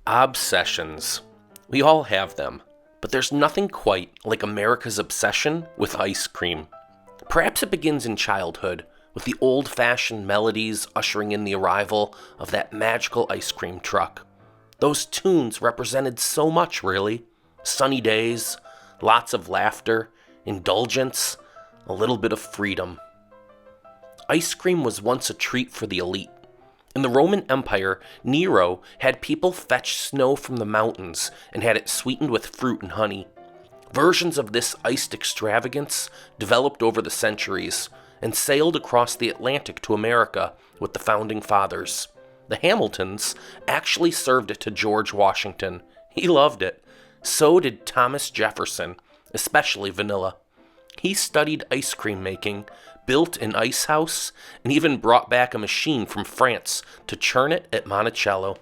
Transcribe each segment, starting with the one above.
Obsessions. We all have them, but there's nothing quite like America's obsession with ice cream. Perhaps it begins in childhood, with the old-fashioned melodies ushering in the arrival of that magical ice cream truck. Those tunes represented so much, really. Sunny days, lots of laughter, indulgence, a little bit of freedom. Ice cream was once a treat for the elite. In the Roman Empire, Nero had people fetch snow from the mountains and had it sweetened with fruit and honey. Versions of this iced extravagance developed over the centuries and sailed across the Atlantic to America with the founding fathers. The Hamiltons actually served it to George Washington. He loved it. So did Thomas Jefferson, especially vanilla. He studied ice cream making, built an ice house, and even brought back a machine from France to churn it at Monticello.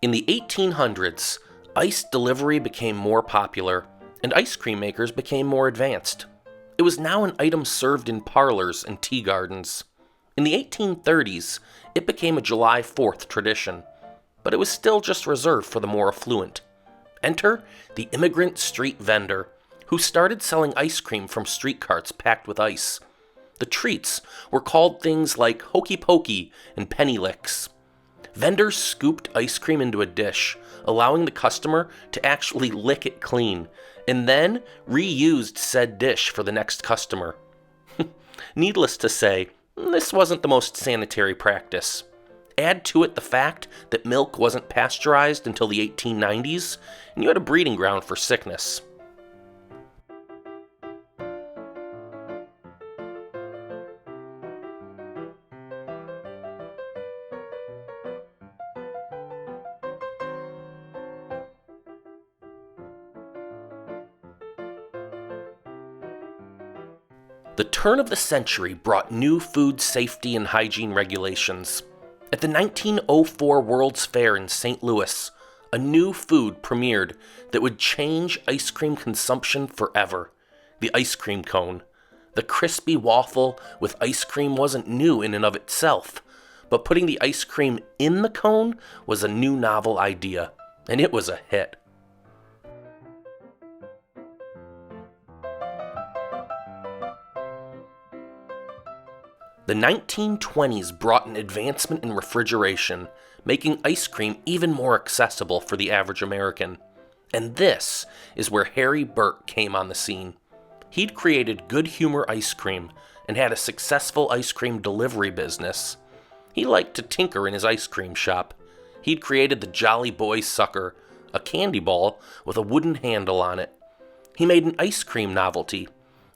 In the 1800s, ice delivery became more popular, and ice cream makers became more advanced. It was now an item served in parlors and tea gardens. In the 1830s, it became a July 4th tradition, but it was still just reserved for the more affluent. Enter the immigrant street vendor, who started selling ice cream from street carts packed with ice. The treats were called things like hokey-pokey and penny licks. Vendors scooped ice cream into a dish, allowing the customer to actually lick it clean, and then reused said dish for the next customer. Needless to say, this wasn't the most sanitary practice. Add to it the fact that milk wasn't pasteurized until the 1890s, and you had a breeding ground for sickness. The turn of the century brought new food safety and hygiene regulations. At the 1904 World's Fair in St. Louis, a new food premiered that would change ice cream consumption forever: the ice cream cone. The crispy waffle with ice cream wasn't new in and of itself, but putting the ice cream in the cone was a new novel idea, and it was a hit. The 1920s brought an advancement in refrigeration, making ice cream even more accessible for the average American. And this is where Harry Burt came on the scene. He'd created Good Humor ice cream and had a successful ice cream delivery business. He liked to tinker in his ice cream shop. He'd created the Jolly Boy Sucker, a candy ball with a wooden handle on it. He made an ice cream novelty,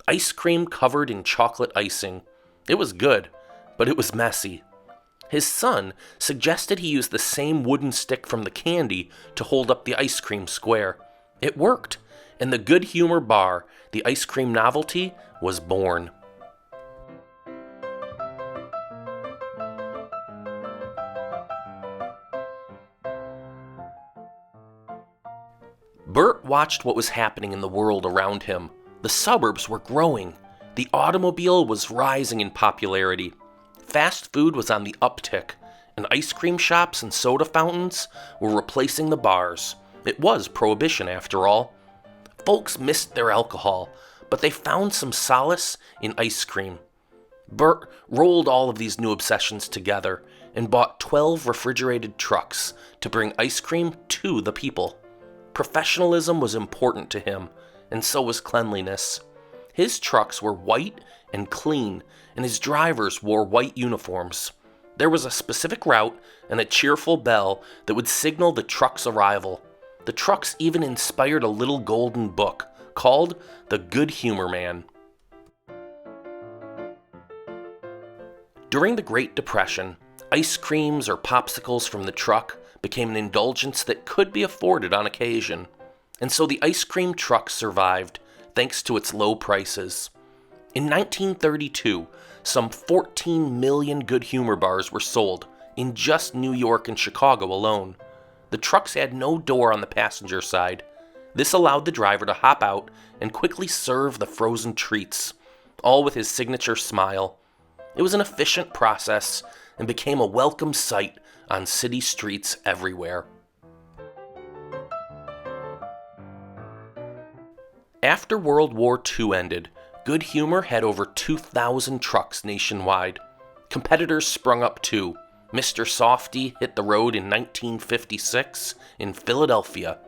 ice cream covered in chocolate icing. It was good, but it was messy. His son suggested he use the same wooden stick from the candy to hold up the ice cream square. It worked, and the Good Humor bar, the ice cream novelty, was born. Bert watched what was happening in the world around him. The suburbs were growing. The automobile was rising in popularity. Fast food was on the uptick, and ice cream shops and soda fountains were replacing the bars. It was prohibition, after all. Folks missed their alcohol, but they found some solace in ice cream. Bert rolled all of these new obsessions together and bought 12 refrigerated trucks to bring ice cream to the people. Professionalism was important to him, and so was cleanliness. His trucks were white and clean, and his drivers wore white uniforms. There was a specific route and a cheerful bell that would signal the truck's arrival. The trucks even inspired a little golden book called The Good Humor Man. During the Great Depression, ice creams or popsicles from the truck became an indulgence that could be afforded on occasion, and so the ice cream truck survived, thanks to its low prices. In 1932, some 14 million Good Humor bars were sold in just New York and Chicago alone. The trucks had no door on the passenger side. This allowed the driver to hop out and quickly serve the frozen treats, all with his signature smile. It was an efficient process and became a welcome sight on city streets everywhere. After World War II ended, Good Humor had over 2,000 trucks nationwide. Competitors sprung up too. Mr. Softy hit the road in 1956 in Philadelphia.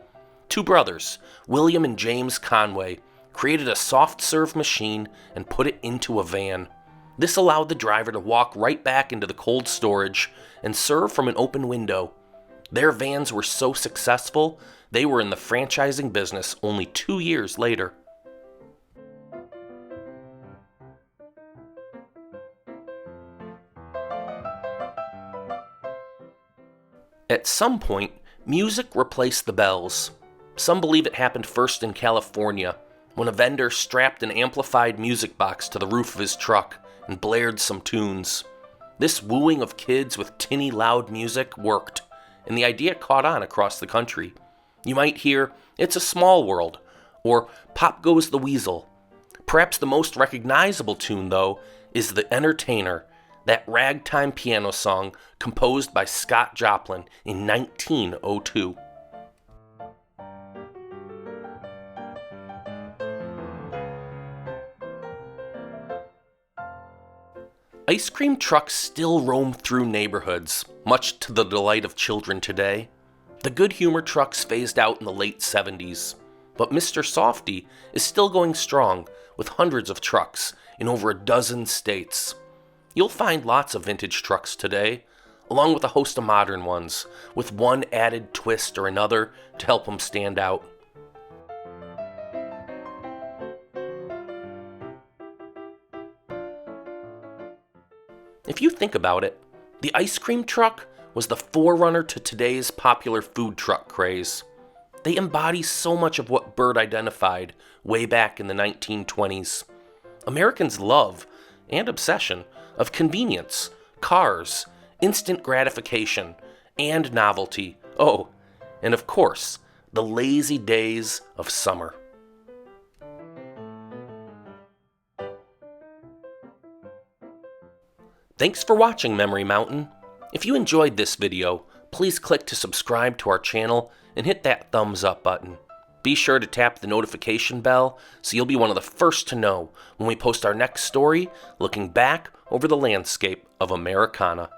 Two brothers, William and James Conway, created a soft-serve machine and put it into a van. This allowed the driver to walk right back into the cold storage and serve from an open window. Their vans were so successful, they were in the franchising business only 2 years later. At some point, music replaced the bells. Some believe it happened first in California, when a vendor strapped an amplified music box to the roof of his truck and blared some tunes. This wooing of kids with tinny loud music worked, and the idea caught on across the country. You might hear, "It's a Small World," or "Pop Goes the Weasel." Perhaps the most recognizable tune, though, is "The Entertainer," that ragtime piano song composed by Scott Joplin in 1902. Ice cream trucks still roam through neighborhoods, much to the delight of children today. The Good Humor trucks phased out in the late 70s, but Mr. Softy is still going strong with hundreds of trucks in over a dozen states. You'll find lots of vintage trucks today, along with a host of modern ones, with one added twist or another to help them stand out. If you think about it, the ice cream truck was the forerunner to today's popular food truck craze. They embody so much of what Bird identified way back in the 1920s. Americans' love and obsession of convenience, cars, instant gratification, and novelty. Oh, and of course, the lazy days of summer. Thanks for watching Memory Mountain. If you enjoyed this video, please click to subscribe to our channel and hit that thumbs up button. Be sure to tap the notification bell so you'll be one of the first to know when we post our next story looking back over the landscape of Americana.